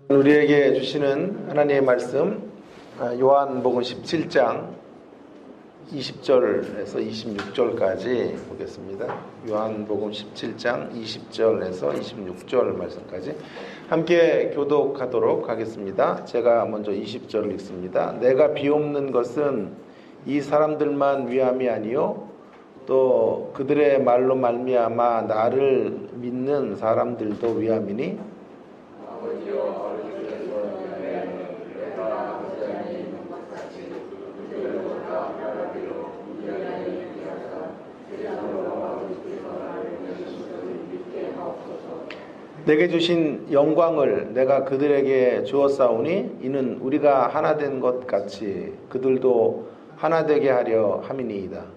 우리에게 주시는 하나님의 말씀 요한복음 17장 20절에서 26절까지 보겠습니다. 요한복음 17장 20절에서 26절 말씀까지 함께 교독하도록 하겠습니다. 제가 먼저 20절을 읽습니다. 내가 비옵는 것은 이 사람들만 위함이 아니요 또 그들의 말로 말미암아 나를 믿는 사람들도 위함이니 내게 주신 영광을 내가 그들에게 주었사오니 이는 우리가 하나 된 것 같이 그들도 하나 되게 하려 함이니이다.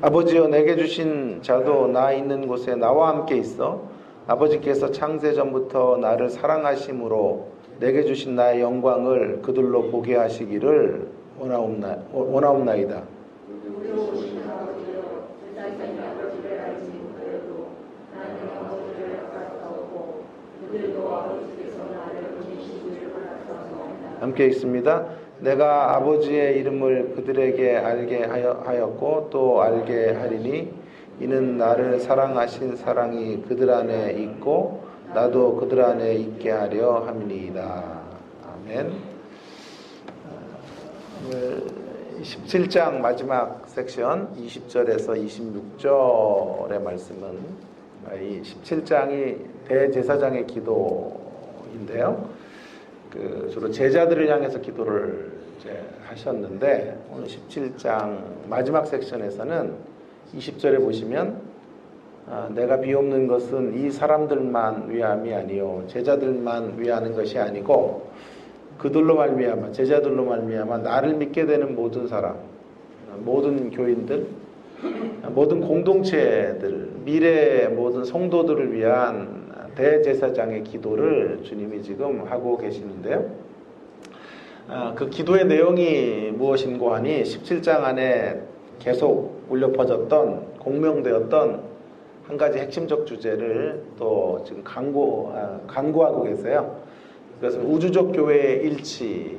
아버지여 내게 주신 자도 나 있는 곳에 나와 함께 있어 아버지께서 창세 전부터 나를 사랑하심으로 내게 주신 나의 영광을 그들로 보게 하시기를 원하옵나이다. 함께 있습니다. 내가 아버지의 이름을 그들에게 알게 하였고 또 알게 하리니 이는 나를 사랑하신 사랑이 그들 안에 있고 나도 그들 안에 있게 하려 함이니이다. 아멘. 17장 마지막 섹션 20절에서 26절의 말씀은 이 17장이 대제사장의 기도인데요. 주로 제자들을 향해서 기도를 하셨는데 오늘 17장 마지막 섹션에서는 20절에 보시면 내가 비옵는 것은 이 사람들만 위함이 아니요 제자들만 위하는 것이 아니고 그들로 말미암아 제자들로 말미암아 나를 믿게 되는 모든 사람 모든 교인들 모든 공동체들 미래의 모든 성도들을 위한 대제사장의 기도를 주님이 지금 하고 계시는데요. 그 기도의 내용이 무엇인고 하니 17장 안에 계속 울려 퍼졌던 공명되었던 한 가지 핵심적 주제를 또 지금 강구하고 계세요. 그것은 우주적 교회의 일치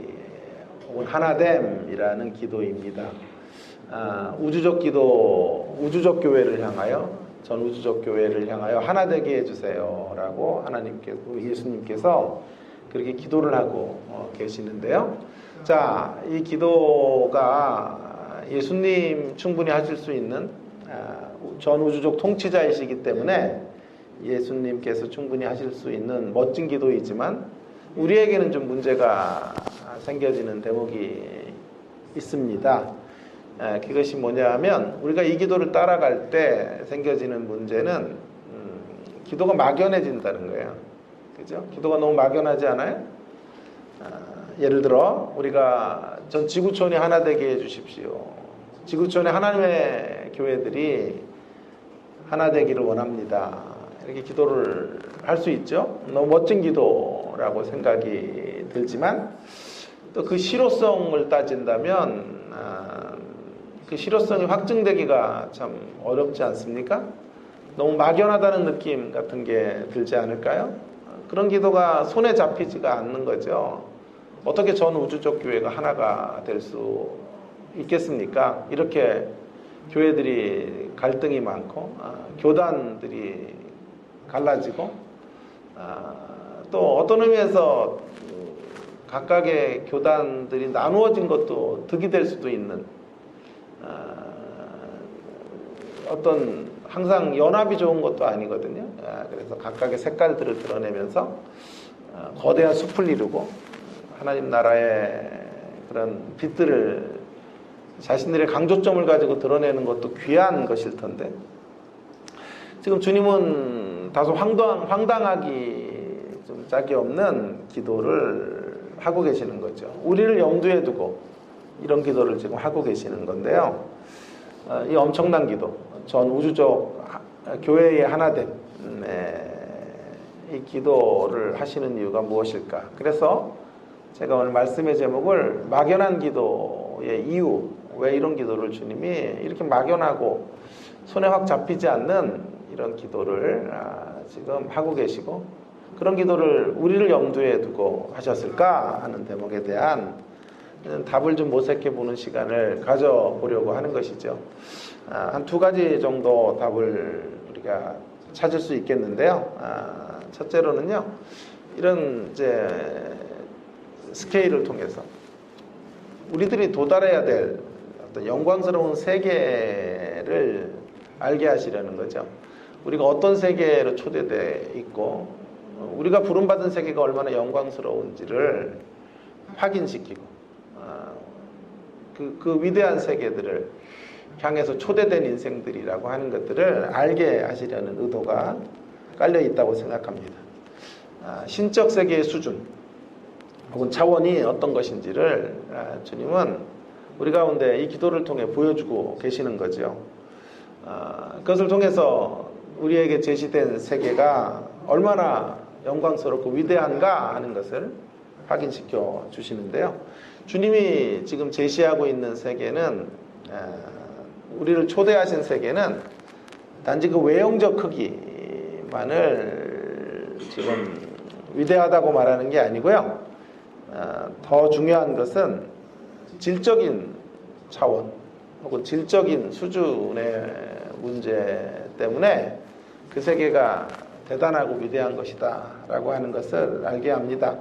혹은 하나됨이라는 기도입니다. 우주적 기도, 우주적 교회를 향하여 전 우주적 교회를 향하여 하나 되게 해주세요 라고 하나님께서 예수님께서 그렇게 기도를 하고 계시는데요. 자, 이 기도가 예수님 충분히 하실 수 있는 전 우주적 통치자이시기 때문에 예수님께서 충분히 하실 수 있는 멋진 기도이지만 우리에게는 좀 문제가 생겨지는 대목이 있습니다. 그것이 뭐냐 하면 우리가 이 기도를 따라갈 때 생겨지는 문제는 기도가 막연해진다는 거예요. 그죠? 기도가 너무 막연하지 않아요? 예를 들어 우리가 전 지구촌이 하나 되게 해주십시오. 지구촌의 하나님의 교회들이 하나 되기를 원합니다. 이렇게 기도를 할 수 있죠. 너무 멋진 기도라고 생각이 들지만 또 그 실효성을 따진다면 그 실효성이 확증되기가 참 어렵지 않습니까? 너무 막연하다는 느낌 같은 게 들지 않을까요? 그런 기도가 손에 잡히지가 않는 거죠. 어떻게 전 우주적 교회가 하나가 될 수 있겠습니까? 이렇게 교회들이 갈등이 많고 교단들이 갈라지고 또 어떤 의미에서 각각의 교단들이 나누어진 것도 득이 될 수도 있는 어떤 항상 연합이 좋은 것도 아니거든요. 그래서 각각의 색깔들을 드러내면서 거대한 숲을 이루고 하나님 나라의 그런 빛들을 자신들의 강조점을 가지고 드러내는 것도 귀한 것일 텐데 지금 주님은 다소 황당하기 좀 짝이 없는 기도를 하고 계시는 거죠. 우리를 염두에 두고 이런 기도를 지금 하고 계시는 건데요. 이 엄청난 기도, 전 우주적 교회의 하나됨, 이 기도를 하시는 이유가 무엇일까? 그래서 제가 오늘 말씀의 제목을 막연한 기도의 이유, 왜 이런 기도를 주님이 이렇게 막연하고 손에 확 잡히지 않는 이런 기도를 지금 하고 계시고, 그런 기도를 우리를 염두에 두고 하셨을까 하는 대목에 대한 답을 좀 모색해 보는 시간을 가져보려고 하는 것이죠. 한 두 가지 정도 답을 우리가 찾을 수 있겠는데요. 첫째로는요, 이런 이제 스케일을 통해서 우리들이 도달해야 될 어떤 영광스러운 세계를 알게 하시려는 거죠. 우리가 어떤 세계로 초대되어 있고 우리가 부름받은 세계가 얼마나 영광스러운지를 확인시키고 그 위대한 세계들을 향해서 초대된 인생들이라고 하는 것들을 알게 하시려는 의도가 깔려 있다고 생각합니다. 신적 세계의 수준 혹은 차원이 어떤 것인지를 주님은 우리 가운데 이 기도를 통해 보여주고 계시는 거죠. 그것을 통해서 우리에게 제시된 세계가 얼마나 영광스럽고 위대한가 하는 것을 확인시켜 주시는데요. 주님이 지금 제시하고 있는 세계는, 우리를 초대하신 세계는 단지 그 외형적 크기만을 지금 위대하다고 말하는 게 아니고요. 더 중요한 것은 질적인 차원 혹은 질적인 수준의 문제 때문에 그 세계가 대단하고 위대한 것이다 라고 하는 것을 알게 합니다.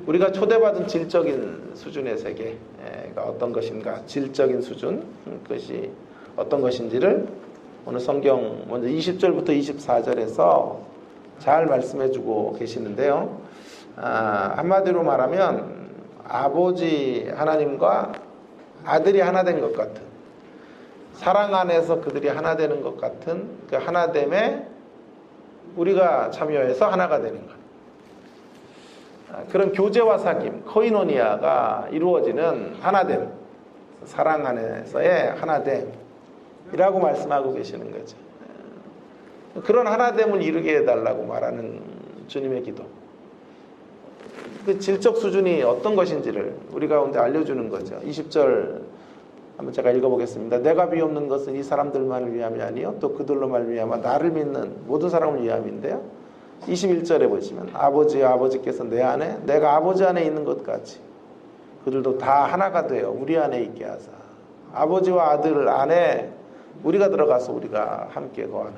우리가 초대받은 질적인 수준의 세계가 어떤 것인가, 질적인 수준, 그것이 어떤 것인지를 오늘 성경 먼저 20절부터 24절에서 잘 말씀해주고 계시는데요. 한마디로 말하면 아버지 하나님과 아들이 하나 된 것 같은, 사랑 안에서 그들이 하나 되는 것 같은 그 하나됨에 우리가 참여해서 하나가 되는 것. 그런 교제와 사귐, 코이노니아가 이루어지는 하나됨, 사랑 안에서의 하나됨이라고 말씀하고 계시는 거죠. 그런 하나됨을 이루게 해달라고 말하는 주님의 기도, 그 질적 수준이 어떤 것인지를 우리 가운데 알려주는 거죠. 20절 한번 제가 읽어보겠습니다. 내가 비옵는 것은 이 사람들만을 위함이 아니요 또 그들로 말미암아 나를 믿는 모든 사람을 위함인데요. 21절에 보시면 아버지여 아버지께서 내 안에 내가 아버지 안에 있는 것 같이 그들도 다 하나가 되어 우리 안에 있게 하사. 아버지와 아들 안에 우리가 들어가서 우리가 함께 거하는,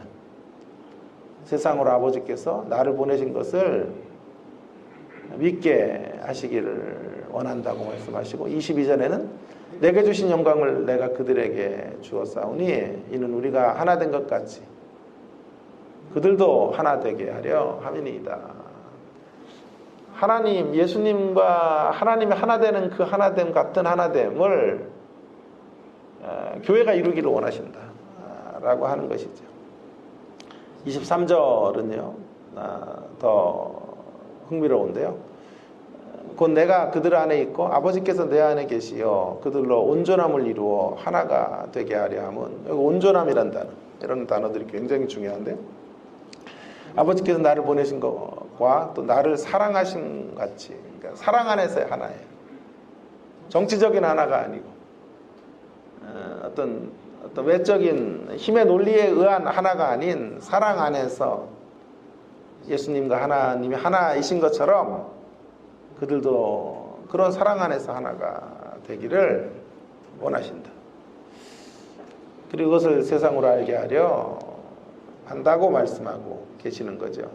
세상으로 아버지께서 나를 보내신 것을 믿게 하시기를 원한다고 말씀하시고, 22절에는 내게 주신 영광을 내가 그들에게 주었사오니 이는 우리가 하나 된 것 같이 그들도 하나 되게 하려 함이니이다. 하나님, 예수님과 하나님이 하나 되는 그 하나됨 같은 하나됨을 교회가 이루기를 원하신다 라고 하는 것이죠. 23절은요 더 흥미로운데요. 곧 내가 그들 안에 있고 아버지께서 내 안에 계시어 그들로 온전함을 이루어 하나가 되게 하려 함은, 여기 온전함이란 단어, 이런 단어들이 굉장히 중요한데, 아버지께서 나를 보내신 것과 또 나를 사랑하신 같이, 그러니까 사랑 안에서의 하나예요. 정치적인 하나가 아니고 어떤 외적인 힘의 논리에 의한 하나가 아닌 사랑 안에서 예수님과 하나님이 하나이신 것처럼 그들도 그런 사랑 안에서 하나가 되기를 원하신다. 그리고 그것을 세상으로 알게 하려 한다고 말씀하고 계시는 거죠.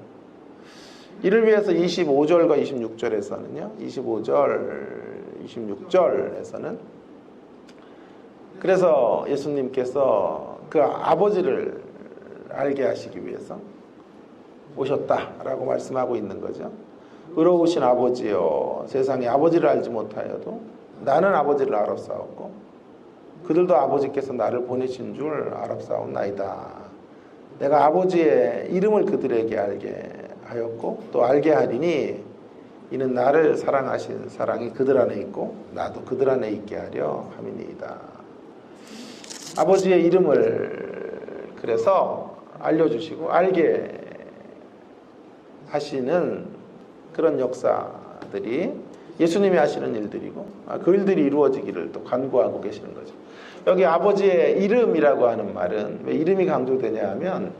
이를 위해서 25절과 26절에서는요, 25절, 26절에서는 그래서 예수님께서 그 아버지를 알게 하시기 위해서 오셨다라고 말씀하고 있는 거죠. 의로우신 아버지여, 세상에 아버지를 알지 못하여도 나는 아버지를 알았사옵고 그들도 아버지께서 나를 보내신 줄 알았사옵나이다. 내가 아버지의 이름을 그들에게 알게 하였고 또 알게 하리니 이는 나를 사랑하신 사랑이 그들 안에 있고 나도 그들 안에 있게 하려 함이니이다. 아버지의 이름을 그래서 알려주시고 알게 하시는 그런 역사들이 예수님이 하시는 일들이고 그 일들이 이루어지기를 또 간구하고 계시는 거죠. 여기 아버지의 이름이라고 하는 말은 왜 이름이 강조되냐 하면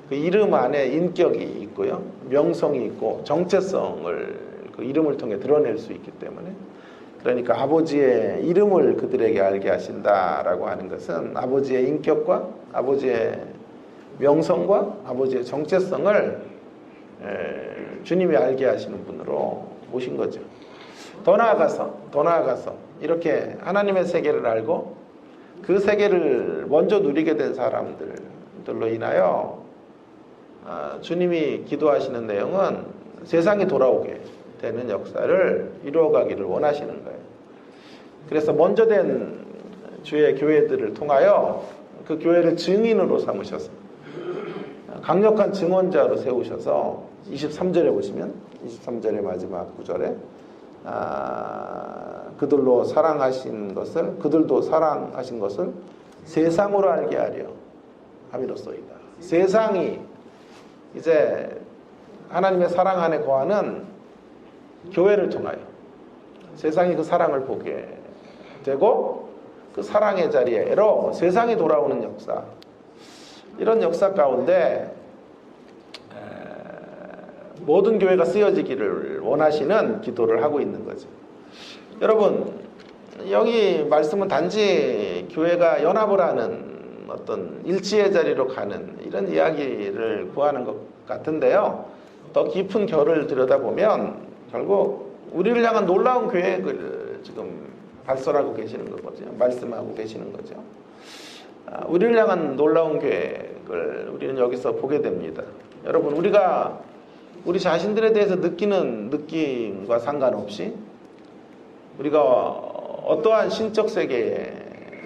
그 이름 안에 인격이 있고요, 명성이 있고 정체성을 그 이름을 통해 드러낼 수 있기 때문에, 그러니까 아버지의 이름을 그들에게 알게 하신다라고 하는 것은 아버지의 인격과 아버지의 명성과 아버지의 정체성을 주님이 알게 하시는 분으로 오신 거죠. 더 나아가서 이렇게 하나님의 세계를 알고 그 세계를 먼저 누리게 된 사람들로 인하여 주님이 기도하시는 내용은 세상이 돌아오게 되는 역사를 이루어가기를 원하시는 거예요. 그래서 먼저 된 주의 교회들을 통하여 그 교회를 증인으로 삼으셔서 강력한 증언자로 세우셔서 23절에 보시면 23절의 마지막 구절에 그들도 사랑하신 것을 세상으로 알게 하려 함이로써이다. 세상이 이제 하나님의 사랑 안에 거하는 교회를 통하여 세상이 그 사랑을 보게 되고 그 사랑의 자리에로 세상이 돌아오는 역사, 이런 역사 가운데 모든 교회가 쓰여지기를 원하시는 기도를 하고 있는 거죠. 여러분, 여기 말씀은 단지 교회가 연합을 하는 어떤 일치의 자리로 가는 이런 이야기를 구하는 것 같은데요. 더 깊은 결을 들여다보면 결국 우리를 향한 놀라운 계획을 지금 발설하고 계시는 거죠. 말씀하고 계시는 거죠. 우리를 향한 놀라운 계획을 우리는 여기서 보게 됩니다. 여러분, 우리가 우리 자신들에 대해서 느끼는 느낌과 상관없이 우리가 어떠한 신적 세계의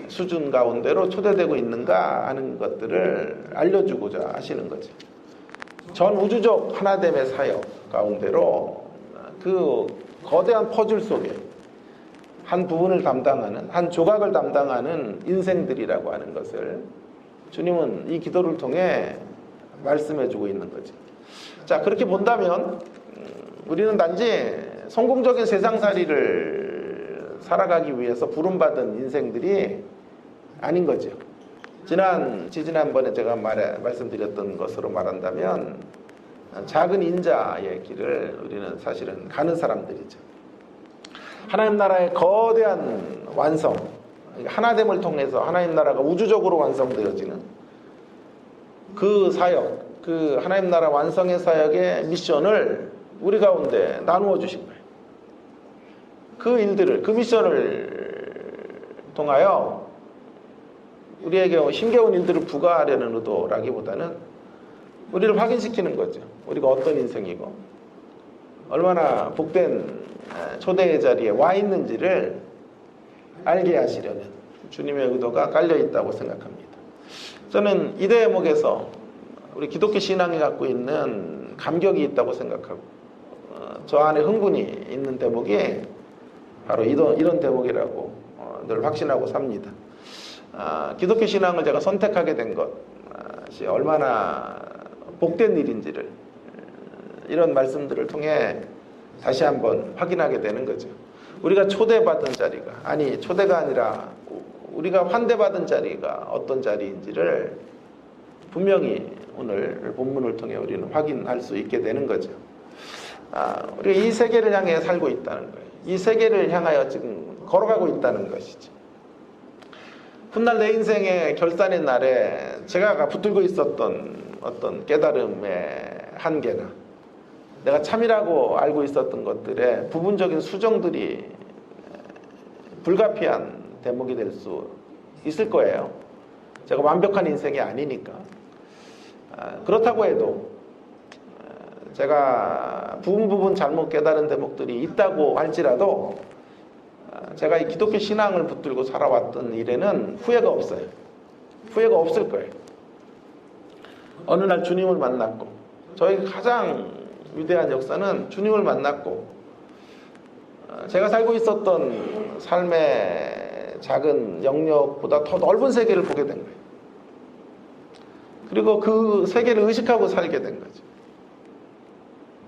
수준 가운데로 초대되고 있는가 하는 것들을 알려주고자 하시는 거죠. 전 우주적 하나됨의 사역 가운데로 그 거대한 퍼즐 속에 한 부분을 담당하는, 한 조각을 담당하는 인생들이라고 하는 것을 주님은 이 기도를 통해 말씀해주고 있는 거죠. 자, 그렇게 본다면 우리는 단지 성공적인 세상살이를 살아가기 위해서 부름받은 인생들이 아닌 거죠. 지난번에 제가 말씀드렸던 것으로 말한다면 작은 인자의 길을 우리는 사실은 가는 사람들이죠. 하나님 나라의 거대한 완성, 하나됨을 통해서 하나님 나라가 우주적으로 완성되어지는 그 사역, 그 하나님 나라 완성의 사역의 미션을 우리 가운데 나누어 주신 거예요. 그 일들을, 그 미션을 통하여 우리에게 힘겨운 일들을 부과하려는 의도라기보다는 우리를 확인시키는 거죠. 우리가 어떤 인생이고 얼마나 복된 초대의 자리에 와 있는지를 알게 하시려는 주님의 의도가 깔려 있다고 생각합니다. 저는 이 대목에서 우리 기독교 신앙이 갖고 있는 감격이 있다고 생각하고 저 안에 흥분이 있는 대목이 바로 이런 대목이라고 늘 확신하고 삽니다. 기독교 신앙을 제가 선택하게 된 것이 얼마나 복된 일인지를 이런 말씀들을 통해 다시 한번 확인하게 되는 거죠. 우리가 초대받은 자리가, 아니 초대가 아니라 우리가 환대받은 자리가 어떤 자리인지를 분명히 오늘 본문을 통해 우리는 확인할 수 있게 되는 거죠. 우리가 이 세계를 향해 살고 있다는 거예요. 이 세계를 향하여 지금 걸어가고 있다는 것이죠. 훗날 내 인생의 결산의 날에 제가 붙들고 있었던 어떤 깨달음의 한계나 내가 참이라고 알고 있었던 것들의 부분적인 수정들이 불가피한 대목이 될 수 있을 거예요. 제가 완벽한 인생이 아니니까. 그렇다고 해도 제가 부분 잘못 깨달은 대목들이 있다고 할지라도 제가 이 기독교 신앙을 붙들고 살아왔던 일에는 후회가 없어요. 후회가 없을 거예요. 어느 날 주님을 만났고, 저희 가장 위대한 역사는 주님을 만났고 제가 살고 있었던 삶의 작은 영역보다 더 넓은 세계를 보게 된 거예요. 그리고 그 세계를 의식하고 살게 된 거죠.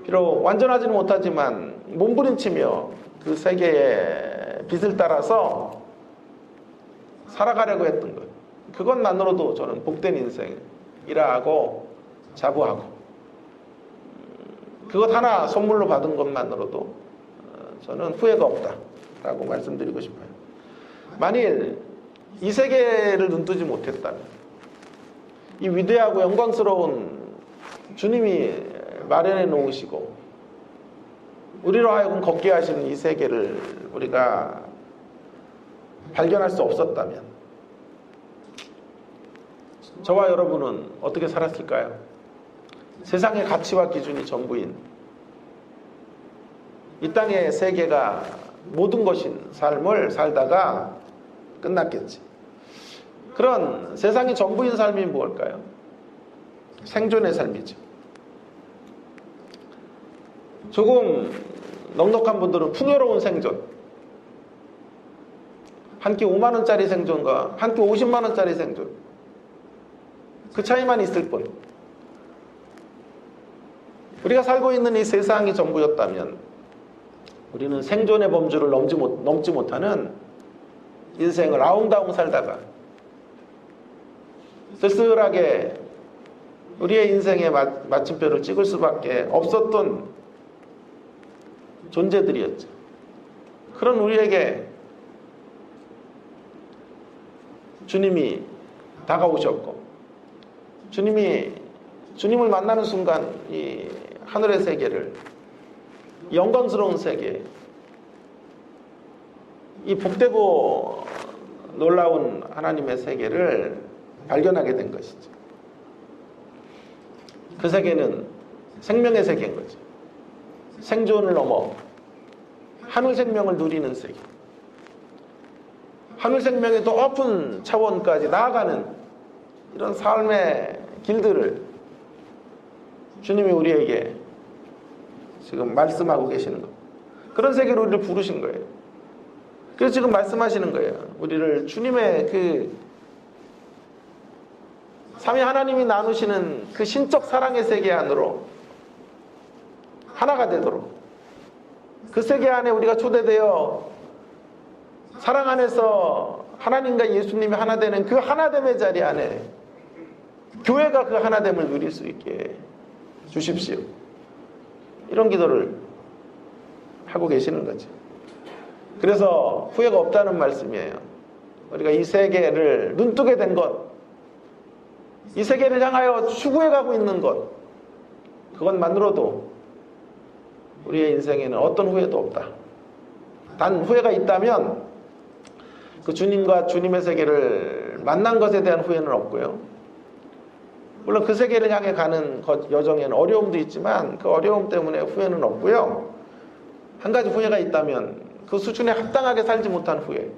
비록 완전하지는 못하지만 몸부림치며 그 세계의 빛을 따라서 살아가려고 했던 거예요. 그것만으로도 저는 복된 인생이라 하고 자부하고, 그것 하나 선물로 받은 것만으로도 저는 후회가 없다라고 말씀드리고 싶어요. 만일 이 세계를 눈뜨지 못했다면, 이 위대하고 영광스러운 주님이 마련해 놓으시고 우리로 하여금 걷게 하시는 이 세계를 우리가 발견할 수 없었다면 저와 여러분은 어떻게 살았을까요? 세상의 가치와 기준이 전부인 이 땅의 세계가 모든 것인 삶을 살다가 끝났겠지. 그런 세상이 전부인 삶이 무엇일까요? 생존의 삶이죠. 조금 넉넉한 분들은 풍요로운 생존, 한 끼 5만 원짜리 생존과 한 끼 50만 원짜리 생존, 그 차이만 있을 뿐. 우리가 살고 있는 이 세상이 전부였다면 우리는 생존의 범주를 넘지 못하는 인생을 아웅다웅 살다가 쓸쓸하게 우리의 인생의 마침표를 찍을 수밖에 없었던 존재들이었죠. 그런 우리에게 주님이 다가오셨고, 주님을 만나는 순간 이 하늘의 세계를, 이 영광스러운 세계, 이 복되고 놀라운 하나님의 세계를 발견하게 된 것이죠. 그 세계는 생명의 세계인 거죠. 생존을 넘어 하늘 생명을 누리는 세계, 하늘 생명의 더 높은 차원까지 나아가는 이런 삶의 길들을 주님이 우리에게 지금 말씀하고 계시는 것, 그런 세계로 우리를 부르신 거예요. 그래서 지금 말씀하시는 거예요. 우리를 주님의 그 삼위 하나님이 나누시는 그 신적 사랑의 세계 안으로 하나가 되도록, 그 세계 안에 우리가 초대되어 사랑 안에서 하나님과 예수님이 하나 되는 그 하나됨의 자리 안에 교회가 그 하나됨을 누릴 수 있게 주십시오. 이런 기도를 하고 계시는 거죠. 그래서 후회가 없다는 말씀이에요. 우리가 이 세계를 눈뜨게 된 것, 이 세계를 향하여 추구해 가고 있는 것, 그것만으로도 우리의 인생에는 어떤 후회도 없다. 단 후회가 있다면 그 주님과 주님의 세계를 만난 것에 대한 후회는 없고요. 물론 그 세계를 향해 가는 여정에는 어려움도 있지만 그 어려움 때문에 후회는 없고요. 한 가지 후회가 있다면 그 수준에 합당하게 살지 못한 후회,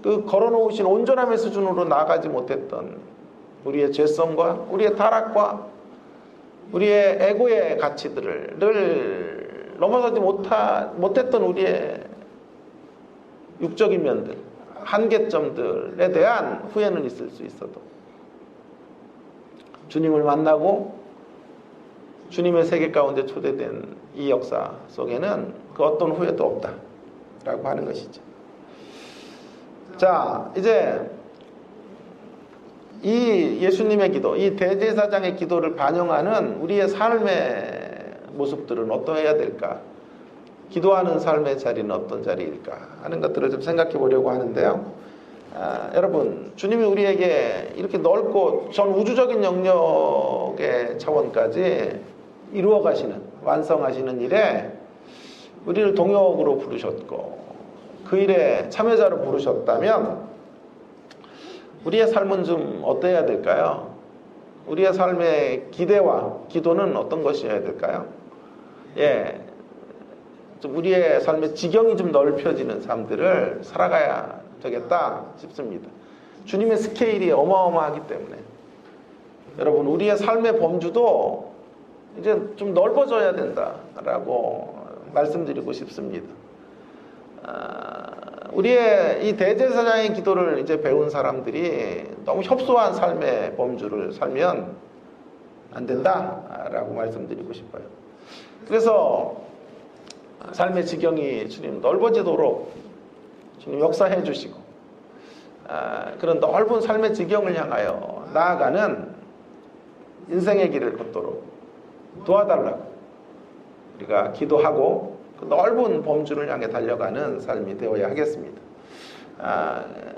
그 걸어놓으신 온전함의 수준으로 나아가지 못했던 우리의 죄성과 우리의 타락과 우리의 에고의 가치들을 늘 넘어서지 못했던 우리의 육적인 면들, 한계점들에 대한 후회는 있을 수 있어도 주님을 만나고 주님의 세계 가운데 초대된 이 역사 속에는 그 어떤 후회도 없다라고 하는 것이죠. 자, 이제 이 예수님의 기도, 이 대제사장의 기도를 반영하는 우리의 삶의 모습들은 어떠해야 될까? 기도하는 삶의 자리는 어떤 자리일까? 하는 것들을 좀 생각해 보려고 하는데요. 여러분, 주님이 우리에게 이렇게 넓고 전 우주적인 영역의 차원까지 이루어 가시는, 완성하시는 일에 우리를 동역으로 부르셨고 그 일에 참여자로 부르셨다면 우리의 삶은 좀 어떠해야 될까요? 우리의 삶의 기대와 기도는 어떤 것이어야 될까요? 좀 우리의 삶의 지경이 좀 넓혀지는 삶들을 살아가야 되겠다 싶습니다. 주님의 스케일이 어마어마하기 때문에 여러분, 우리의 삶의 범주도 이제 좀 넓어져야 된다라고 말씀드리고 싶습니다. 우리의 이 대제사장의 기도를 이제 배운 사람들이 너무 협소한 삶의 범주를 살면 안 된다라고 말씀드리고 싶어요. 그래서 삶의 지경이 주님 넓어지도록 주님 역사해 주시고 그런 넓은 삶의 지경을 향하여 나아가는 인생의 길을 걷도록 도와달라고 우리가 기도하고 그 넓은 범주를 향해 달려가는 삶이 되어야 하겠습니다.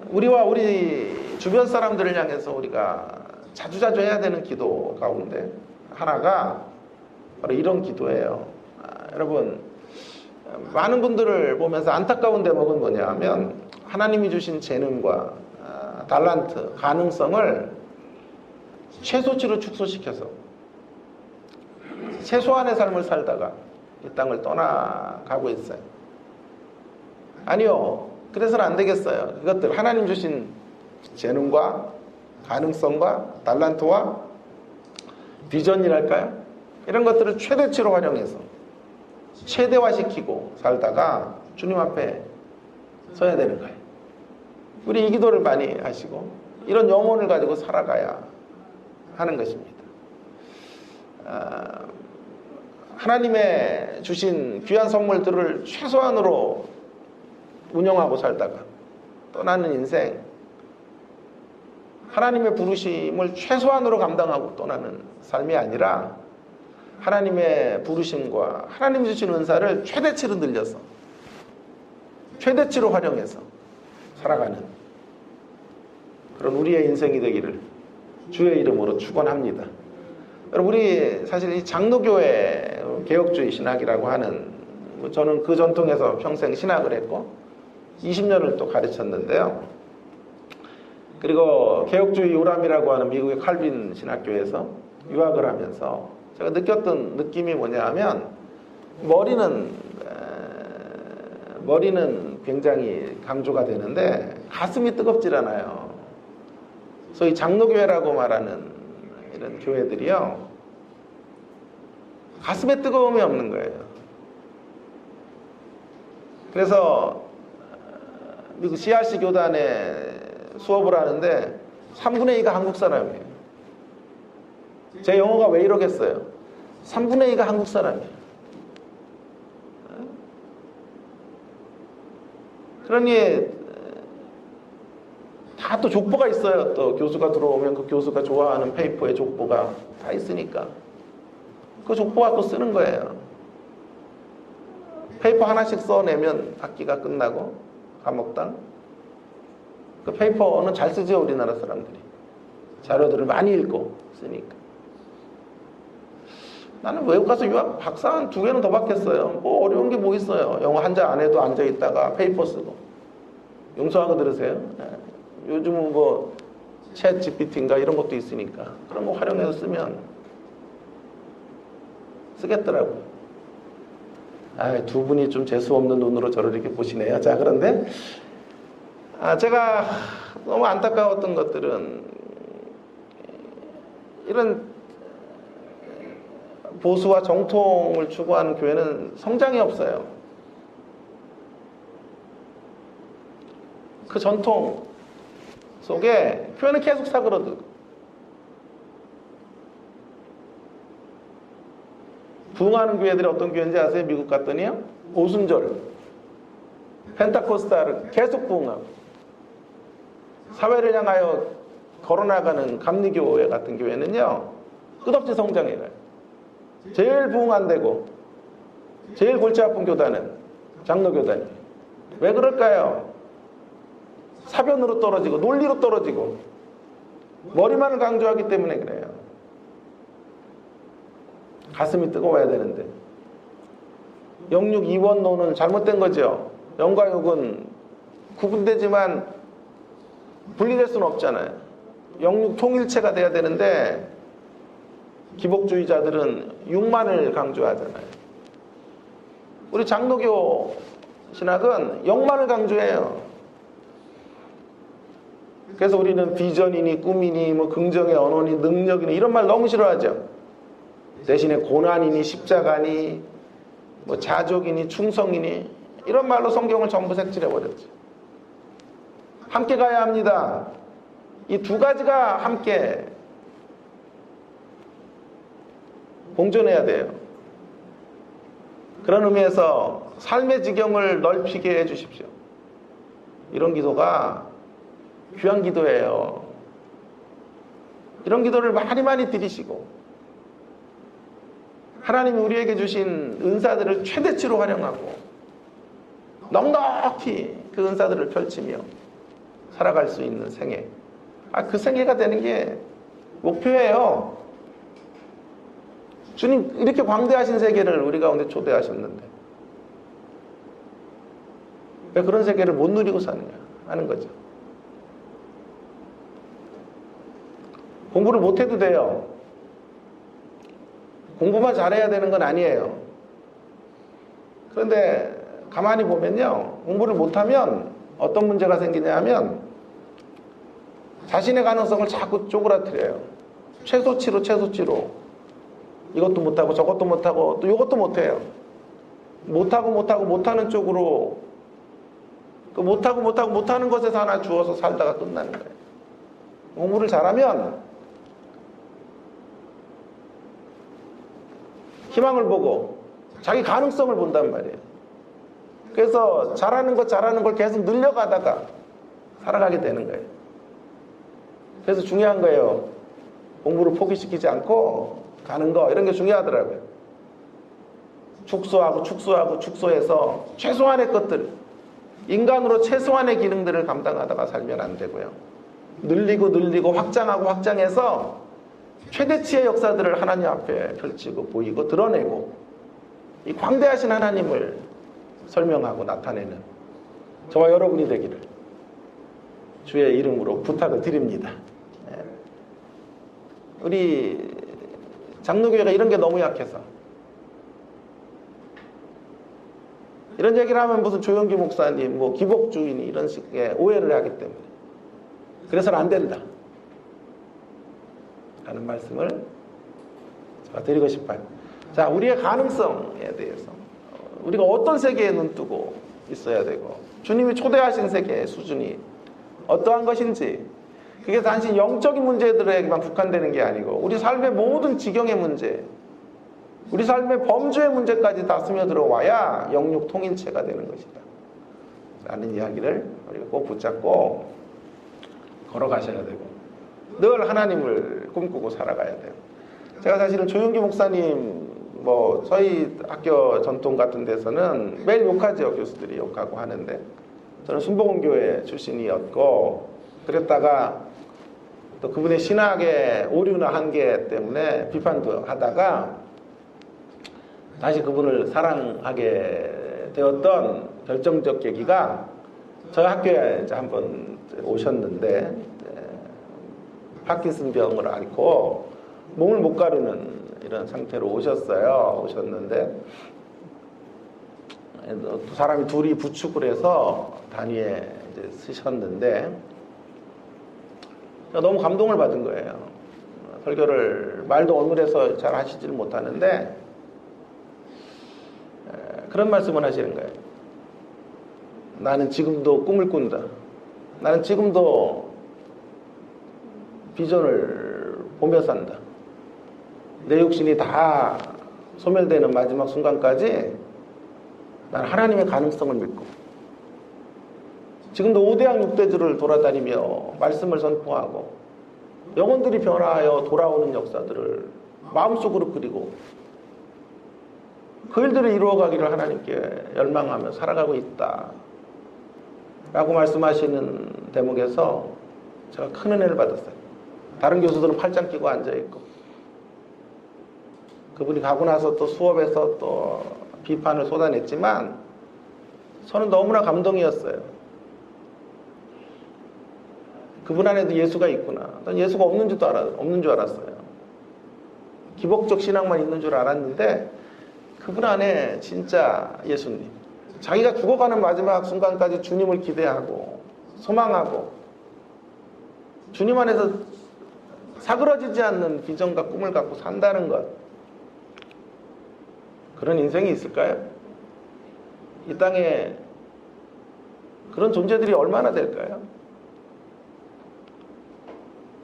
우리와 우리 주변 사람들을 향해서 우리가 자주자주 해야 되는 기도 가운데 하나가 바로 이런 기도예요. 여러분, 많은 분들을 보면서 안타까운 대목은 뭐냐 하면 하나님이 주신 재능과 달란트, 가능성을 최소치로 축소시켜서 최소한의 삶을 살다가 이 땅을 떠나가고 있어요. 아니요. 그래서는 안 되겠어요. 이것들 하나님 주신 재능과 가능성과 달란트와 비전이랄까요? 이런 것들을 최대치로 활용해서 최대화시키고 살다가 주님 앞에 서야 되는 거예요. 우리 이 기도를 많이 하시고 이런 영혼을 가지고 살아가야 하는 것입니다. 하나님의 주신 귀한 선물들을 최소한으로 운영하고 살다가 떠나는 인생, 하나님의 부르심을 최소한으로 감당하고 떠나는 삶이 아니라 하나님의 부르심과 하나님이 주신 은사를 최대치로 늘려서 최대치로 활용해서 살아가는 그런 우리의 인생이 되기를 주의 이름으로 축원합니다. 여러분, 우리 사실 이 장로교회 개혁주의 신학이라고 하는, 저는 그 전통에서 평생 신학을 했고 20년을 또 가르쳤는데요. 그리고 개혁주의 요람이라고 하는 미국의 칼빈 신학교에서 유학을 하면서 제가 느꼈던 느낌이 뭐냐 하면 머리는 굉장히 강조가 되는데 가슴이 뜨겁질 않아요. 소위 장로교회라고 말하는 이런 교회들이요, 가슴에 뜨거움이 없는 거예요. 그래서 미국 CRC 교단에 수업을 하는데 3분의 2가 한국 사람이에요. 제 영어가 왜 이러겠어요? 3분의 2가 한국 사람이에요. 그러니 다 또 족보가 있어요. 또 교수가 들어오면 그 교수가 좋아하는 페이퍼에 족보가 다 있으니까 그 족보 갖고 쓰는 거예요. 페이퍼 하나씩 써내면 학기가 끝나고 과목당 그 페이퍼는 잘 쓰죠. 우리나라 사람들이 자료들을 많이 읽고 쓰니까. 나는 외국 가서 유학 박사 한 2개는 더 받겠어요. 뭐 어려운 게 뭐 있어요. 영어 한자 안 해도 앉아있다가 페이퍼 쓰고. 용서하고 들으세요. 요즘은 뭐 챗 GPT인가 이런 것도 있으니까 그런 거 활용해서 쓰면 쓰겠더라고요. 두 분이 좀 재수없는 눈으로 저를 이렇게 보시네요. 자, 그런데 제가 너무 안타까웠던 것들은 이런 보수와 정통을 추구하는 교회는 성장이 없어요. 그 전통 속에 교회는 계속 사그러들고, 부흥하는 교회들이 어떤 교회인지 아세요? 미국 갔더니요, 오순절 펜타코스탈을 계속 부흥하고 사회를 향하여 걸어나가는 감리교회 같은 교회는요 끝없이 성장해가요. 제일 부흥 안 되고 제일 골치 아픈 교단은 장로교단이에요. 왜 그럴까요? 사변으로 떨어지고 논리로 떨어지고 머리만을 강조하기 때문에 그래요. 가슴이 뜨거워야 되는데 영육 이원론은 잘못된 거죠. 영과 육은 구분되지만 분리될 수는 없잖아요. 영육 통일체가 돼야 되는데 기복주의자들은 육만을 강조하잖아요. 우리 장로교 신학은 영만을 강조해요. 그래서 우리는 비전이니 꿈이니 뭐 긍정의 언어니 능력이니 이런 말 너무 싫어하죠. 대신에 고난이니 십자가니 뭐 자족이니 충성이니 이런 말로 성경을 전부 색칠해버렸죠. 함께 가야 합니다. 이 두 가지가 함께 공존해야 돼요. 그런 의미에서 삶의 지경을 넓히게 해주십시오. 이런 기도가 귀한 기도예요. 이런 기도를 많이 많이 드리시고 하나님이 우리에게 주신 은사들을 최대치로 활용하고 넉넉히 그 은사들을 펼치며 살아갈 수 있는 생애. 그 생애가 되는 게 목표예요. 주님 이렇게 광대하신 세계를 우리 가운데 초대하셨는데 왜 그런 세계를 못 누리고 사느냐 하는 거죠. 공부를 못해도 돼요. 공부만 잘해야 되는 건 아니에요. 그런데 가만히 보면요, 공부를 못하면 어떤 문제가 생기냐 하면 자신의 가능성을 자꾸 쪼그라뜨려요. 최소치로 이것도 못하고 저것도 못하고 또 이것도 못해요. 못하는 쪽으로 그 못하는 것에서 하나 주어서 살다가 끝나는 거예요. 공부를 잘하면 희망을 보고 자기 가능성을 본단 말이에요. 그래서 잘하는 걸 계속 늘려가다가 살아가게 되는 거예요. 그래서 중요한 거예요. 공부를 포기시키지 않고 가는 거, 이런 게 중요하더라고요. 축소해서 최소한의 것들, 인간으로 최소한의 기능들을 감당하다가 살면 안 되고요. 늘리고 확장해서 최대치의 역사들을 하나님 앞에 펼치고 보이고 드러내고 이 광대하신 하나님을 설명하고 나타내는 저와 여러분이 되기를 주의 이름으로 부탁을 드립니다. 우리 장로교회가 이런 게 너무 약해서 이런 얘기를 하면 무슨 조영기 목사님, 기복주의니 이런 식의 오해를 하기 때문에 그래서는 안 된다 라는 말씀을 제가 드리고 싶어요. 자, 우리의 가능성에 대해서 우리가 어떤 세계에 눈뜨고 있어야 되고 주님이 초대하신 세계의 수준이 어떠한 것인지, 그게 단지 영적인 문제들에게만 국한되는 게 아니고 우리 삶의 모든 지경의 문제, 우리 삶의 범주의 문제까지 다 스며들어와야 영육 통일체가 되는 것이다 라는 이야기를 우리가 꼭 붙잡고 걸어가셔야 되고 늘 하나님을 꿈꾸고 살아가야 돼요. 제가 사실은 조용기 목사님 저희 학교 전통 같은 데서는 매일 욕하죠. 교수들이 욕하고 하는데 저는 순복음교회 출신이었고 그랬다가 또 그분의 신학의 오류나 한계 때문에 비판도 하다가 다시 그분을 사랑하게 되었던 결정적 계기가 저희 학교에 이제 한번 오셨는데 파킨슨 병을 앓고 몸을 못 가르는 이런 상태로 오셨는데 사람이 둘이 부축을 해서 단위에 이제 쓰셨는데 너무 감동을 받은 거예요. 설교를 말도 어눌해서 잘 하시지를 못하는데 그런 말씀을 하시는 거예요. 나는 지금도 꿈을 꾼다. 나는 지금도 비전을 보며 산다. 내 육신이 다 소멸되는 마지막 순간까지 나는 하나님의 가능성을 믿고 지금도 5대양 6대주를 돌아다니며 말씀을 선포하고 영혼들이 변화하여 돌아오는 역사들을 마음속으로 그리고 그 일들을 이루어가기를 하나님께 열망하며 살아가고 있다 라고 말씀하시는 대목에서 제가 큰 은혜를 받았어요. 다른 교수들은 팔짱 끼고 앉아있고 그분이 가고 나서 또 수업에서 또 비판을 쏟아냈지만 저는 너무나 감동이었어요. 그분 안에도 예수가 있구나. 난 예수가 없는 줄 알았어요. 기복적 신앙만 있는 줄 알았는데 그분 안에 진짜 예수님, 자기가 죽어가는 마지막 순간까지 주님을 기대하고 소망하고 주님 안에서 사그러지지 않는 비전과 꿈을 갖고 산다는 것, 그런 인생이 있을까요? 이 땅에 그런 존재들이 얼마나 될까요?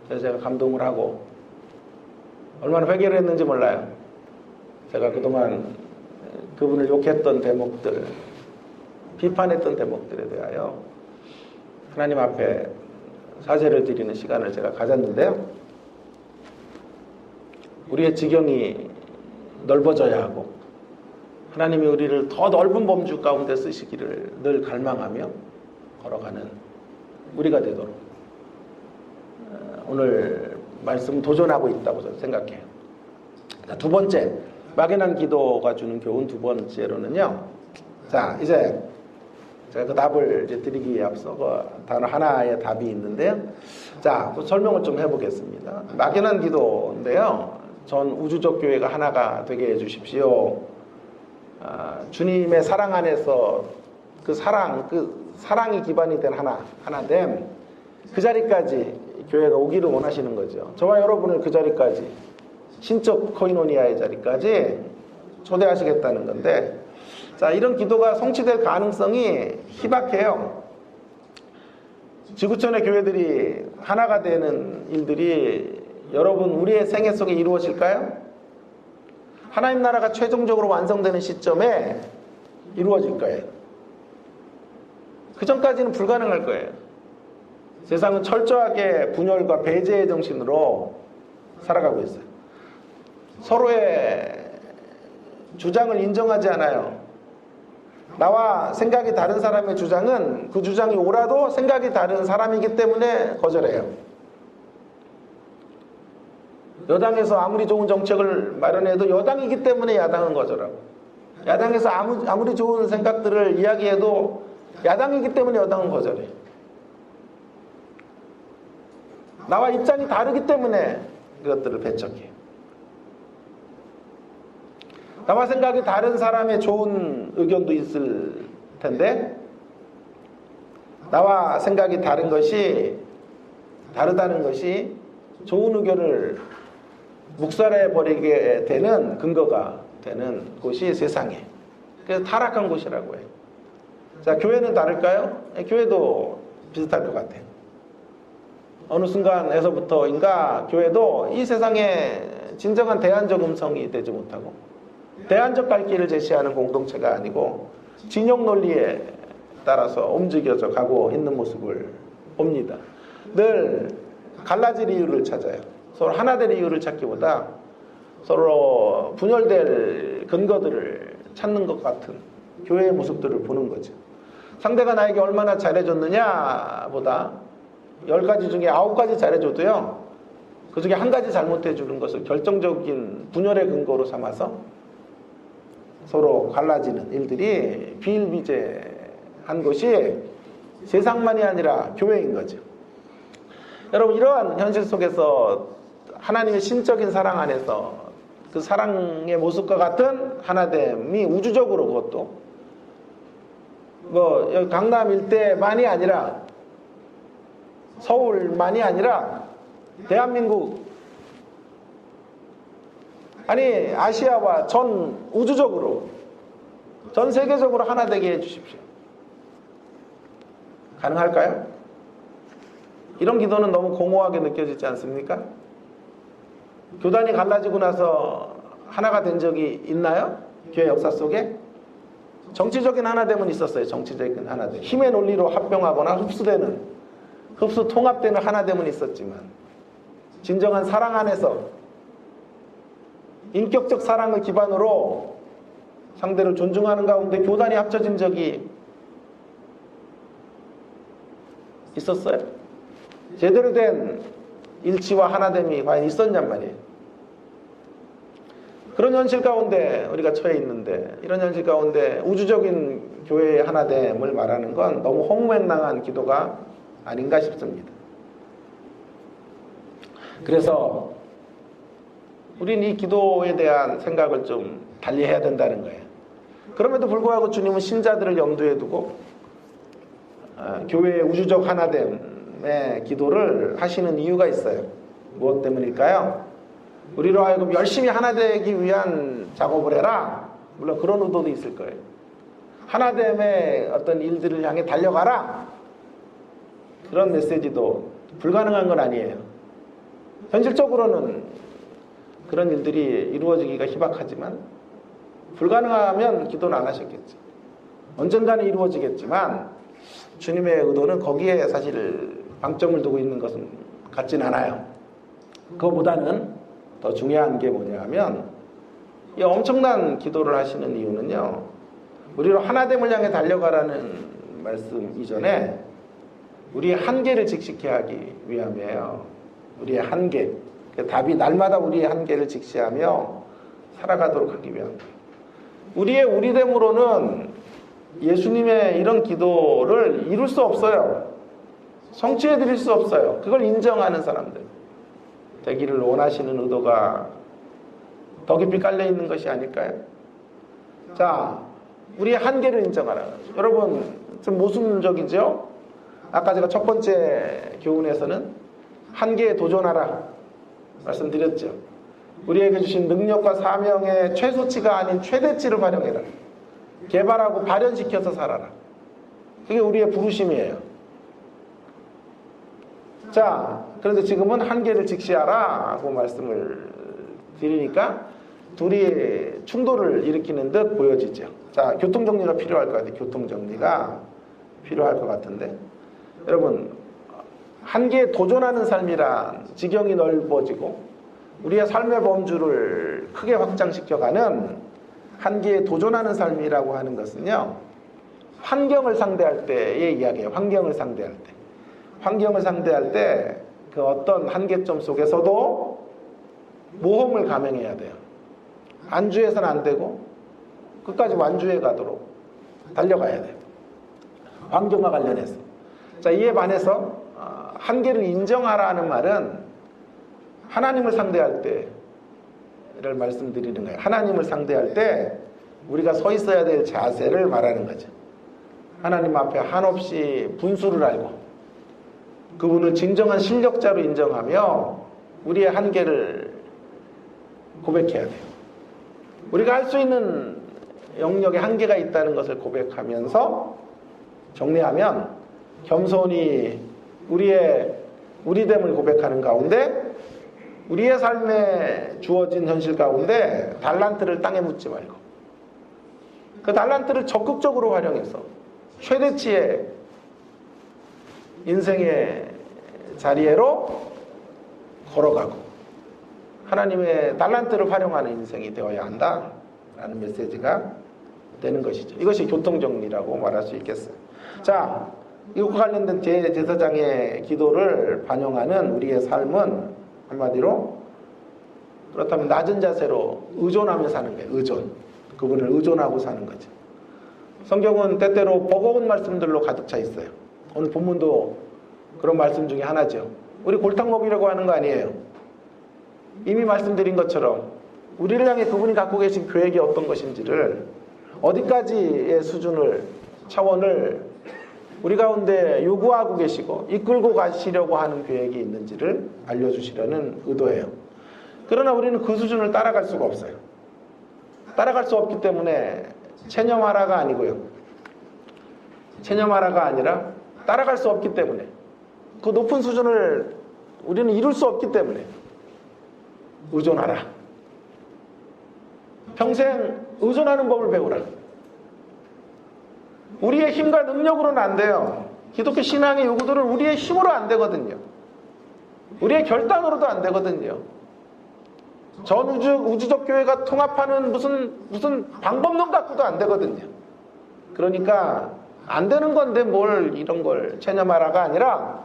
그래서 제가 감동을 하고 얼마나 회개를 했는지 몰라요. 제가 그동안 그분을 욕했던 대목들, 비판했던 대목들에 대하여 하나님 앞에 사죄를 드리는 시간을 제가 가졌는데요. 우리의 지경이 넓어져야 하고 하나님이 우리를 더 넓은 범주 가운데 쓰시기를 늘 갈망하며 걸어가는 우리가 되도록 오늘 말씀 도전하고 있다고 저는 생각해요. 두 번째, 막연한 기도가 주는 교훈 두 번째로는요. 자, 이제 제가 그 답을 이제 드리기에 앞서 그 단어 하나의 답이 있는데요. 자, 그 설명을 좀 해보겠습니다. 막연한 기도인데요. 전 우주적 교회가 하나가 되게 해주십시오. 주님의 사랑 안에서 그 사랑이 기반이 된 하나됨, 그 자리까지 교회가 오기를 원하시는 거죠. 저와 여러분을 그 자리까지, 신적 코이노니아의 자리까지 초대하시겠다는 건데, 자, 이런 기도가 성취될 가능성이 희박해요. 지구촌의 교회들이 하나가 되는 일들이 여러분 우리의 생애 속에 이루어질까요? 하나님 나라가 최종적으로 완성되는 시점에 이루어질 거예요. 그 전까지는 불가능할 거예요. 세상은 철저하게 분열과 배제의 정신으로 살아가고 있어요. 서로의 주장을 인정하지 않아요. 나와 생각이 다른 사람의 주장은 그 주장이 옳아도 생각이 다른 사람이기 때문에 거절해요. 여당에서 아무리 좋은 정책을 마련해도 여당이기 때문에 야당은 거절하고, 야당에서 아무리 좋은 생각들을 이야기해도 야당이기 때문에 여당은 거절해요. 나와 입장이 다르기 때문에 그것들을 배척해요. 나와 생각이 다른 사람의 좋은 의견도 있을 텐데 나와 생각이 다르다는 것이 좋은 의견을 묵살해버리게 되는 근거가 되는 곳이 세상에. 그래서 타락한 곳이라고 해요. 자, 교회는 다를까요? 교회도 비슷할 것 같아요. 어느 순간에서부터인가 교회도 이 세상에 진정한 대안적 음성이 되지 못하고 대안적 갈 길을 제시하는 공동체가 아니고 진영 논리에 따라서 움직여져 가고 있는 모습을 봅니다. 늘 갈라질 이유를 찾아요. 서로 하나 될 이유를 찾기보다 서로 분열될 근거들을 찾는 것 같은 교회의 모습들을 보는 거죠. 상대가 나에게 얼마나 잘해줬느냐 보다 10가지 중에 9가지 잘해줘도요, 그 중에 한 가지 잘못해주는 것을 결정적인 분열의 근거로 삼아서 서로 갈라지는 일들이 비일비재한 것이 세상만이 아니라 교회인 거죠. 여러분, 이러한 현실 속에서 하나님의 신적인 사랑 안에서 그 사랑의 모습과 같은 하나됨이 우주적으로, 그것도 여기 강남 일대만이 아니라 서울만이 아니라 대한민국, 아니 아시아와 전 우주적으로, 전 세계적으로 하나 되게 해주십시오. 가능할까요? 이런 기도는 너무 공허하게 느껴지지 않습니까? 교단이 갈라지고 나서 하나가 된 적이 있나요? 교회 역사 속에? 정치적인 하나됨은 있었어요. 정치적인 하나됨. 힘의 논리로 합병하거나 흡수 통합되는 하나됨은 있었지만, 진정한 사랑 안에서 인격적 사랑을 기반으로 상대를 존중하는 가운데 교단이 합쳐진 적이 있었어요? 제대로 된 일치와 하나됨이 과연 있었냔 말이에요. 그런 현실 가운데 우리가 처해 있는데, 이런 현실 가운데 우주적인 교회의 하나됨을 말하는 건 너무 허무맹랑한 기도가 아닌가 싶습니다. 그래서 우린 이 기도에 대한 생각을 좀 달리 해야 된다는 거예요. 그럼에도 불구하고 주님은 신자들을 염두에 두고 교회의 우주적 하나됨의 기도를 하시는 이유가 있어요. 무엇 때문일까요? 우리로 하여금 열심히 하나 되기 위한 작업을 해라. 물론 그런 의도도 있을 거예요. 하나됨의 어떤 일들을 향해 달려가라. 그런 메시지도 불가능한 건 아니에요. 현실적으로는 그런 일들이 이루어지기가 희박하지만 불가능하면 기도는 안 하셨겠죠. 언젠가는 이루어지겠지만 주님의 의도는 거기에 사실 방점을 두고 있는 것은 같진 않아요. 그거보다는 더 중요한 게 뭐냐면 이 엄청난 기도를 하시는 이유는요, 우리로 하나됨을 향해 달려가라는 말씀 이전에 우리의 한계를 직시케 하기 위함이에요. 우리의 한계. 답이 날마다 우리의 한계를 직시하며 살아가도록 하기 위함. 우리의 우리됨으로는 예수님의 이런 기도를 이룰 수 없어요. 성취해 드릴 수 없어요. 그걸 인정하는 사람들 되기를 원하시는 의도가 더 깊이 깔려 있는 것이 아닐까요? 자, 우리의 한계를 인정하라. 여러분, 좀 모순적이죠? 아까 제가 첫 번째 교훈에서는 한계에 도전하라 말씀드렸죠. 우리에게 주신 능력과 사명의 최소치가 아닌 최대치를 활용해라. 개발하고 발현시켜서 살아라. 그게 우리의 부르심이에요. 자, 그런데 지금은 한계를 직시하라 하고 말씀을 드리니까 둘이 충돌을 일으키는 듯 보여지죠. 자, 교통정리가 필요할 것 같아요. 교통정리가 필요할 것 같은데, 여러분, 한계에 도전하는 삶이란 지경이 넓어지고 우리의 삶의 범주를 크게 확장시켜가는 한계에 도전하는 삶이라고 하는 것은요, 환경을 상대할 때의 이야기예요. 환경을 상대할 때. 환경을 상대할 때 그 어떤 한계점 속에서도 모험을 감행해야 돼요. 안주해서는 안 되고 끝까지 완주해 가도록 달려가야 돼요. 환경과 관련해서. 자, 이에 반해서 한계를 인정하라는 말은 하나님을 상대할 때를 말씀드리는 거예요. 하나님을 상대할 때 우리가 서 있어야 될 자세를 말하는 거죠. 하나님 앞에 한없이 분수를 알고 그분을 진정한 실력자로 인정하며 우리의 한계를 고백해야 돼요. 우리가 할 수 있는 영역에 한계가 있다는 것을 고백하면서 정리하면 겸손히 우리의 우리됨을 고백하는 가운데 우리의 삶에 주어진 현실 가운데 달란트를 땅에 묻지 말고 그 달란트를 적극적으로 활용해서 최대치의 인생의 자리로 걸어가고 하나님의 달란트를 활용하는 인생이 되어야 한다라는 메시지가 되는 것이죠. 이것이 교통정리라고 말할 수 있겠어요. 자, 이것과 관련된 제사장의 기도를 반영하는 우리의 삶은 한마디로 그렇다면 낮은 자세로 의존하며 사는 거예요. 의존. 그분을 의존하고 사는 거죠. 성경은 때때로 버거운 말씀들로 가득 차 있어요. 오늘 본문도 그런 말씀 중에 하나죠. 우리 골탕 먹이려고 하는 거 아니에요. 이미 말씀드린 것처럼 우리를 향해 그분이 갖고 계신 계획이 어떤 것인지를 어디까지의 수준을 차원을 우리 가운데 요구하고 계시고 이끌고 가시려고 하는 계획이 있는지를 알려주시려는 의도예요. 그러나 우리는 그 수준을 따라갈 수가 없어요. 따라갈 수 없기 때문에 체념하라가 아니고요. 체념하라가 아니라 따라갈 수 없기 때문에 그 높은 수준을 우리는 이룰 수 없기 때문에 의존하라. 평생 의존하는 법을 배우라. 우리의 힘과 능력으로는 안 돼요. 기독교 신앙의 요구들은 우리의 힘으로 안 되거든요. 우리의 결단으로도 안 되거든요. 전 우주적 교회가 통합하는 무슨 방법론 갖고도 안 되거든요. 그러니까 안 되는 건데 뭘 이런 걸 체념하라가 아니라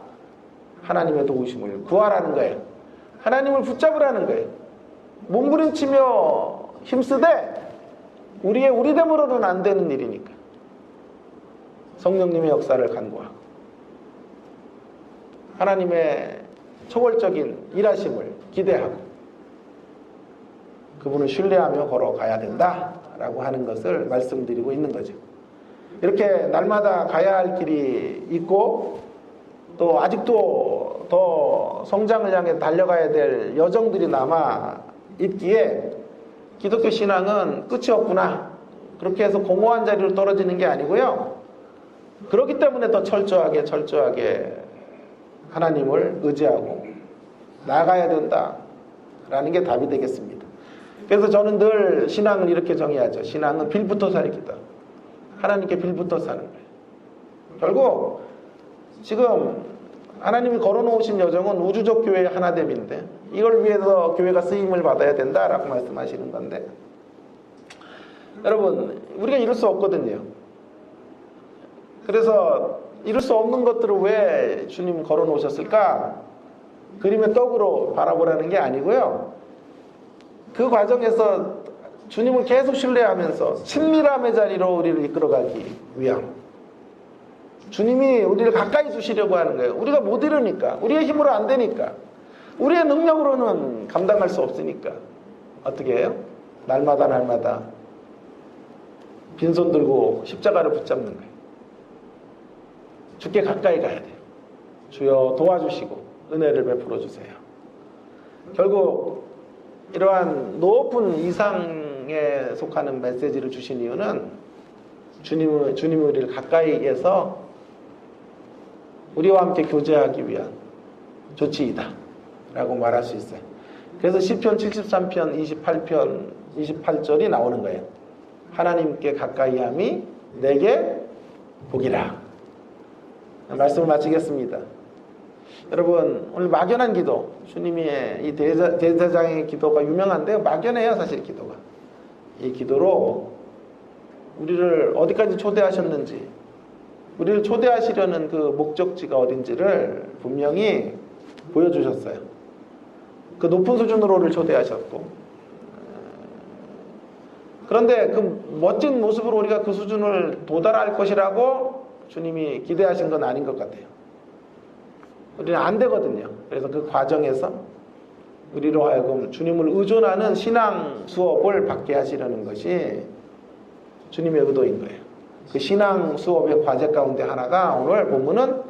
하나님의 도우심을 구하라는 거예요. 하나님을 붙잡으라는 거예요. 몸부림치며 힘쓰되 우리의 우리됨으로는 안 되는 일이니까 성령님의 역사를 간구하고 하나님의 초월적인 일하심을 기대하고 그분을 신뢰하며 걸어가야 된다라고 하는 것을 말씀드리고 있는 거죠. 이렇게 날마다 가야 할 길이 있고 또 아직도 더 성장을 향해 달려가야 될 여정들이 남아 있기에 기독교 신앙은 끝이 없구나. 그렇게 해서 공허한 자리로 떨어지는 게 아니고요. 그렇기 때문에 더 철저하게 하나님을 의지하고 나가야 된다라는 게 답이 되겠습니다. 그래서 저는 늘 신앙을 이렇게 정의하죠. 신앙은 빌부터 살기다. 하나님께 빌부터 사는 거예요. 결국 지금 하나님이 걸어놓으신 여정은 우주적 교회의 하나됨인데 이걸 위해서 교회가 쓰임을 받아야 된다라고 말씀하시는 건데, 여러분 우리가 이룰 수 없거든요. 그래서 이룰 수 없는 것들을 왜 주님 걸어놓으셨을까? 그림의 떡으로 바라보라는 게 아니고요. 그 과정에서 주님을 계속 신뢰하면서 친밀함의 자리로 우리를 이끌어가기 위함. 주님이 우리를 가까이 주시려고 하는 거예요. 우리가 못 이루니까, 우리의 힘으로 안 되니까, 우리의 능력으로는 감당할 수 없으니까 어떻게 해요? 날마다 빈손 들고 십자가를 붙잡는 거예요. 주께 가까이 가야 돼요. 주여 도와주시고 은혜를 베풀어 주세요. 결국 이러한 높은 이상에 속하는 메시지를 주신 이유는 주님이 우리를 가까이에서 우리와 함께 교제하기 위한 조치이다 라고 말할 수 있어요. 그래서 시편 73편 28절이 나오는 거예요. 하나님께 가까이함이 내게 복이라. 말씀을 마치겠습니다. 여러분 오늘 막연한 기도, 주님이 이 대제사장의 기도가 유명한데요. 막연해요 사실 기도가. 이 기도로 우리를 어디까지 초대하셨는지, 우리를 초대하시려는 그 목적지가 어딘지를 분명히 보여주셨어요. 그 높은 수준으로 우리를 초대하셨고, 그런데 그 멋진 모습으로 우리가 그 수준을 도달할 것이라고 주님이 기대하신 건 아닌 것 같아요. 우리는 안 되거든요. 그래서 그 과정에서 우리로 하여금 주님을 의존하는 신앙 수업을 받게 하시려는 것이 주님의 의도인 거예요. 그 신앙 수업의 과제 가운데 하나가 오늘 본문은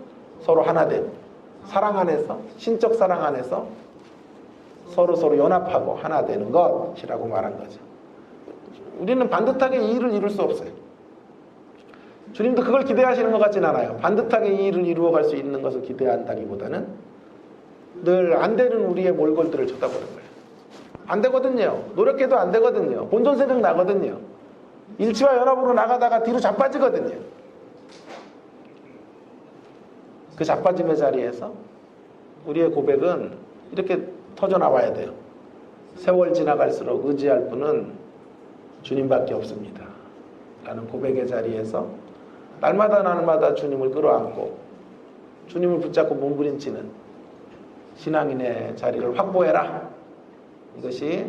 서로 하나됨, 사랑 안에서, 신적 사랑 안에서 서로 연합하고 하나 되는 것이라고 말한 거죠. 우리는 반듯하게 이 일을 이룰 수 없어요. 주님도 그걸 기대하시는 것 같진 않아요. 반듯하게 이 일을 이루어갈 수 있는 것을 기대한다기보다는 늘 안 되는 우리의 몰골들을 쳐다보는 거예요. 안 되거든요. 노력해도 안 되거든요. 본전 생각 나거든요. 일치와 연합으로 나가다가 뒤로 자빠지거든요. 그 자빠짐의 자리에서 우리의 고백은 이렇게 터져나와야 돼요. 세월 지나갈수록 의지할 분은 주님밖에 없습니다 라는 고백의 자리에서 날마다 주님을 끌어안고 주님을 붙잡고 몸부림치는 신앙인의 자리를 확보해라. 이것이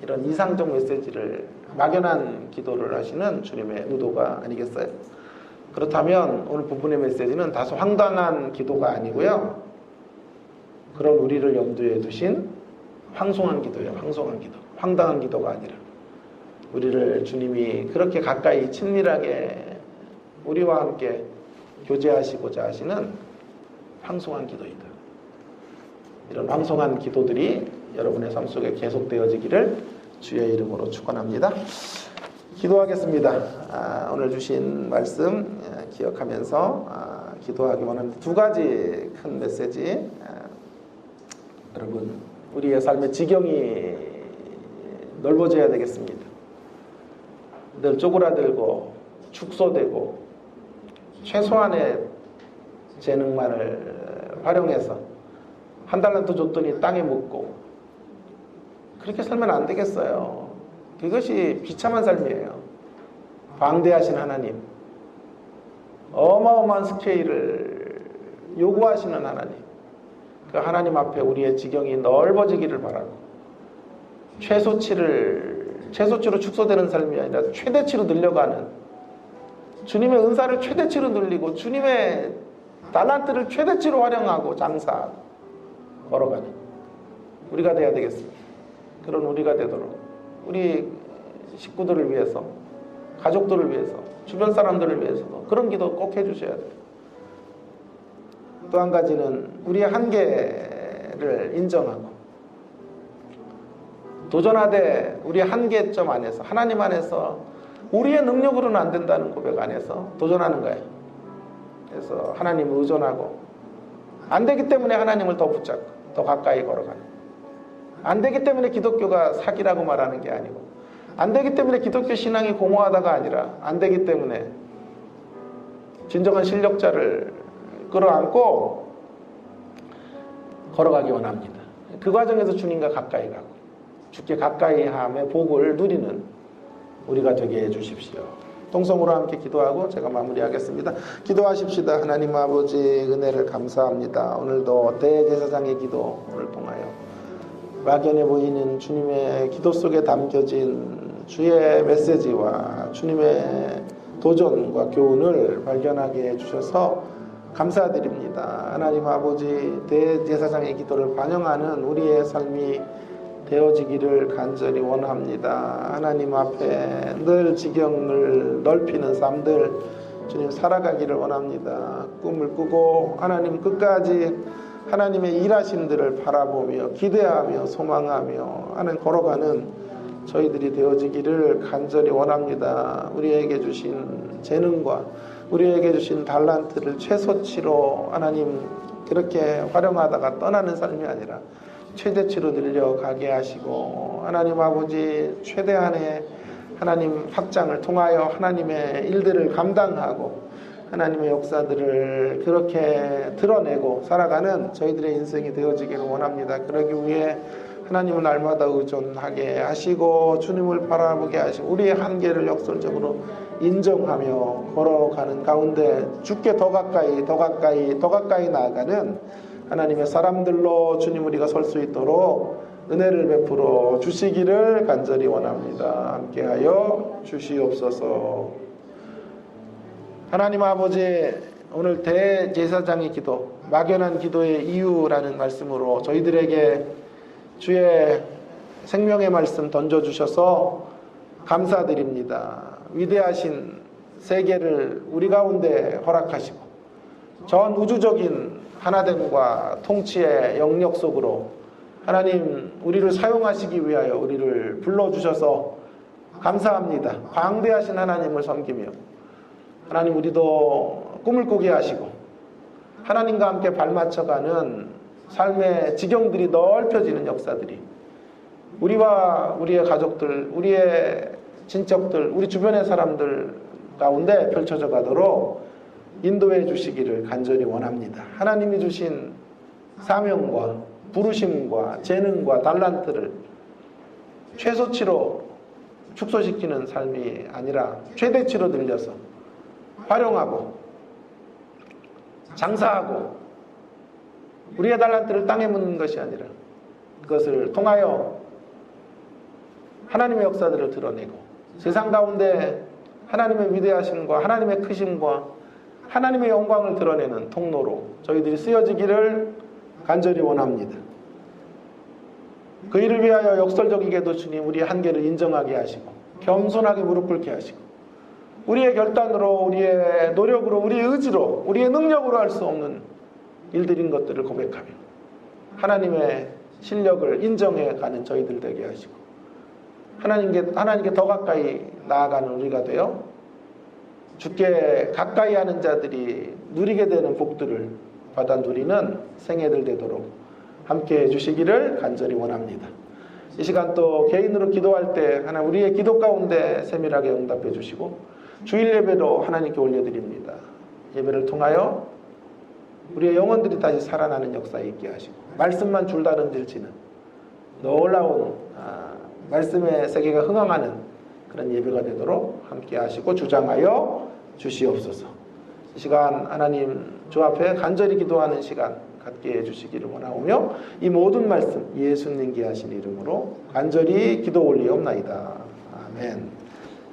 이런 이상적 메시지를, 막연한 기도를 하시는 주님의 의도가 아니겠어요? 그렇다면 오늘 부분의 메시지는 다소 황당한 기도가 아니고요, 그런 우리를 염두에 두신 황송한 기도예요. 황송한 기도. 황당한 기도가 아니라 우리를 주님이 그렇게 가까이 친밀하게 우리와 함께 교제하시고자 하시는 황송한 기도이다. 이런 황송한 기도들이 여러분의 삶 속에 계속되어지기를 주의 이름으로 축원합니다. 기도하겠습니다. 오늘 주신 말씀 기억하면서 기도하기 원하는 두 가지 큰 메시지. 여러분 우리의 삶의 지경이 넓어져야 되겠습니다. 늘 쪼그라들고 축소되고 최소한의 재능만을 활용해서 한 달란트 줬더니 땅에 묻고 그렇게 살면 안 되겠어요. 그것이 비참한 삶이에요. 방대하신 하나님, 어마어마한 스케일을 요구하시는 하나님, 그 하나님 앞에 우리의 지경이 넓어지기를 바라고, 최소치로 축소되는 삶이 아니라 최대치로 늘려가는, 주님의 은사를 최대치로 늘리고 주님의 달란트를 최대치로 활용하고 장사하고 걸어가는 우리가 돼야 되겠습니다. 그런 우리가 되도록 우리 식구들을 위해서, 가족들을 위해서, 주변 사람들을 위해서도 그런 기도 꼭 해주셔야 돼요. 또 한 가지는 우리의 한계를 인정하고 도전하되 우리의 한계점 안에서, 하나님 안에서 우리의 능력으로는 안 된다는 고백 안에서 도전하는 거예요. 그래서 하나님을 의존하고 안 되기 때문에 하나님을 더 붙잡고 더 가까이 걸어가는. 안 되기 때문에 기독교가 사기라고 말하는 게 아니고, 안 되기 때문에 기독교 신앙이 공허하다가 아니라, 안 되기 때문에 진정한 실력자를 끌어안고 걸어가기 원합니다. 그 과정에서 주님과 가까이 가고 주께 가까이 함의 복을 누리는 우리가 되게 해주십시오. 통성으로 함께 기도하고 제가 마무리하겠습니다. 기도하십시다. 하나님 아버지 은혜를 감사합니다. 오늘도 대제사장의 기도를 통하여 막연해 보이는 주님의 기도 속에 담겨진 주의 메시지와 주님의 도전과 교훈을 발견하게 해주셔서 감사드립니다. 하나님 아버지 대제사장의 기도를 반영하는 우리의 삶이 되어지기를 간절히 원합니다. 하나님 앞에 늘 지경을 넓히는 삶들 주님 살아가기를 원합니다. 꿈을 꾸고 하나님 끝까지 하나님의 일하심들을 바라보며 기대하며 소망하며 하는 걸어가는 저희들이 되어지기를 간절히 원합니다. 우리에게 주신 재능과 우리에게 주신 달란트를 최소치로 하나님 그렇게 활용하다가 떠나는 삶이 아니라 최대치로 늘려가게 하시고 하나님 아버지 최대한의 하나님 확장을 통하여 하나님의 일들을 감당하고 하나님의 역사들을 그렇게 드러내고 살아가는 저희들의 인생이 되어지기를 원합니다. 그러기 위해 하나님을 날마다 의존하게 하시고 주님을 바라보게 하시고 우리의 한계를 역설적으로 인정하며 걸어가는 가운데 주께 더 가까이 나아가는 하나님의 사람들로 주님 우리가 설 수 있도록 은혜를 베풀어 주시기를 간절히 원합니다. 함께하여 주시옵소서. 하나님 아버지 오늘 대제사장의 기도 막연한 기도의 이유라는 말씀으로 저희들에게 주의 생명의 말씀 던져주셔서 감사드립니다. 위대하신 세계를 우리 가운데 허락하시고 전 우주적인 하나됨과 통치의 영역 속으로 하나님 우리를 사용하시기 위하여 우리를 불러주셔서 감사합니다. 광대하신 하나님을 섬기며 하나님 우리도 꿈을 꾸게 하시고 하나님과 함께 발맞춰가는 삶의 지경들이 넓혀지는 역사들이 우리와 우리의 가족들, 우리의 친척들, 우리 주변의 사람들 가운데 펼쳐져 가도록 인도해 주시기를 간절히 원합니다. 하나님이 주신 사명과 부르심과 재능과 달란트를 최소치로 축소시키는 삶이 아니라 최대치로 늘려서 활용하고 장사하고 우리의 달란트를 땅에 묻는 것이 아니라 그것을 통하여 하나님의 역사들을 드러내고 세상 가운데 하나님의 위대하심과 하나님의 크심과 하나님의 영광을 드러내는 통로로 저희들이 쓰여지기를 간절히 원합니다. 그 일을 위하여 역설적이게도 주님 우리의 한계를 인정하게 하시고 겸손하게 무릎 꿇게 하시고 우리의 결단으로 우리의 노력으로 우리의 의지로 우리의 능력으로 할 수 없는 일들인 것들을 고백하며 하나님의 실력을 인정해 가는 저희들 되게 하시고 하나님께 더 가까이 나아가는 우리가 되어 주께 가까이 하는 자들이 누리게 되는 복들을 받아 누리는 생애들 되도록 함께 해주시기를 간절히 원합니다. 이 시간 또 개인으로 기도할 때 하나님 우리의 기도 가운데 세밀하게 응답해 주시고 주일 예배도 하나님께 올려드립니다. 예배를 통하여 우리의 영혼들이 다시 살아나는 역사에 있게 하시고 말씀만 줄다름질치는 놀라운 말씀의 세계가 흥황하는 그런 예배가 되도록 함께 하시고 주장하여 주시옵소서. 이 시간 하나님 주 앞에 간절히 기도하는 시간 갖게 해주시기를 원하오며 이 모든 말씀 예수님께 하신 이름으로 간절히 기도 올리옵나이다. 아멘.